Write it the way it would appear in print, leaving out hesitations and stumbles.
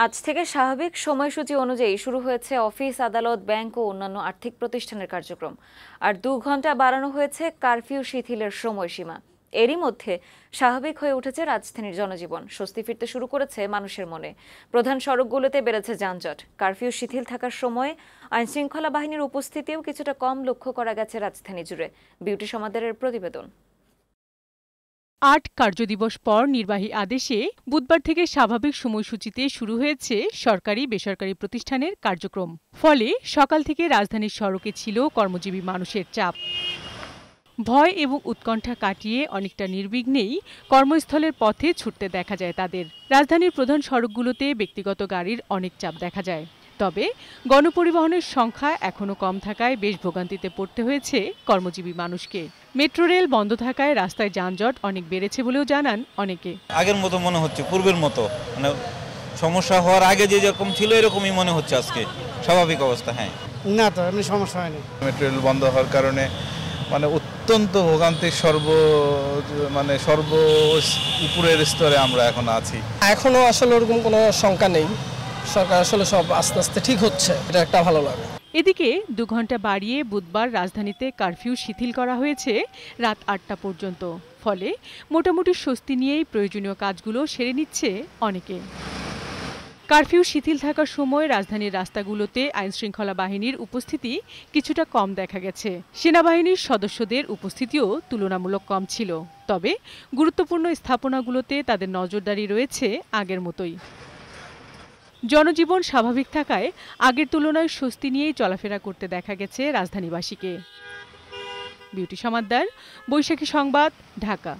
আজ থেকে স্বাভাবিক সময়সূচি অনুযায়ী শুরু হয়েছে অফিস, আদালত, ব্যাংক ও অন্যান্য আর্থিক প্রতিষ্ঠানের কার্যক্রম। আর 2 ঘন্টা বাড়ানো হয়েছে কারফিউ শিথিলের সময়সীমা। এরই মধ্যে স্বাভাবিক হয়ে উঠেছে রাজধানীর জনজীবন। স্বস্তি ফিরতে শুরু করেছে মানুষের মনে। প্রধান সড়কগুলোতে বেড়েছে যানজট। কারফিউ শিথিল থাকার সময়ে আইনশৃঙ্খলা বাহিনীর উপস্থিতিও কিছুটা কম লক্ষ্য করা গেছে রাজধানী জুড়ে। বিউটি সমাদরের প্রতিবেদন। ৮ কার্যদিবস পর নির্বাহী আদেশে বুধবার থেকে স্বাভাবিক সময়সূচিতে শুরু হয়েছে সরকারি বেসরকারি প্রতিষ্ঠানের কার্যক্রম। ফলে সকাল থেকে রাজধানীর সড়কে ছিল কর্মজীবী মানুষের চাপ। ভয় এবং উৎকণ্ঠা কাটিয়ে অনেকটা নির্বিঘ্নেই কর্মস্থলের পথে ছুটতে দেখা যায় তাদের। রাজধানীর প্রধান সড়কগুলোতে ব্যক্তিগত গাড়ির অনেক চাপ দেখা যায়। তবে গণপরিবহনের সংখ্যা এখনও কম থাকায় বেশ ভোগান্তিতে পড়তে হয়েছে কর্মজীবী মানুষকে। মেট্রো রেল বন্ধ থাকায় রাস্তায় যানজট অনেক বেড়েছে বলেও জানান অনেকে। আগের মতো মনে হচ্ছে, পূর্বের মতো, মানে সমস্যা হওয়ার আগে যেরকম ছিল এরকমই মনে হচ্ছে আজকে, স্বাভাবিক অবস্থা। হ্যাঁ, না তো এমনি সমস্যা হয়নি। মেট্রো রেল বন্ধ হওয়ার কারণে অত্যন্ত ভোগান্তির সর্ব উপরের স্তরে আমরা এখন আছি। এখনো আসলে ওরকম কোনো শঙ্কা নেই, সরকার আসলে সব আস্তে আস্তে ঠিক হচ্ছে, এটা একটা ভালো লাগে। এদিকে 2 ঘন্টা বাড়িয়ে বুধবার রাজধানীতে কারফিউ শিথিল করা হয়েছে রাত 8টা পর্যন্ত। ফলে মোটামুটি স্বস্তি নিয়েই প্রয়োজনীয় কাজগুলো সেরে নিচ্ছে অনেকে। কারফিউ শিথিল থাকার সময় রাজধানীর রাস্তাগুলোতে আইনশৃঙ্খলা বাহিনীর উপস্থিতি কিছুটা কম দেখা গেছে। সেনাবাহিনীর সদস্যদের উপস্থিতিও তুলনামূলক কম ছিল। তবে গুরুত্বপূর্ণ স্থাপনাগুলোতে তাদের নজরদারি রয়েছে আগের মতোই। জনজীবন স্বাভাবিক থাকায় আগের তুলনায় স্বস্তি নিয়েই চলাফেরা করতে দেখা গেছে রাজধানীবাসীকে। বিউটি সমাদ্দার, বৈশাখী সংবাদ, ঢাকা।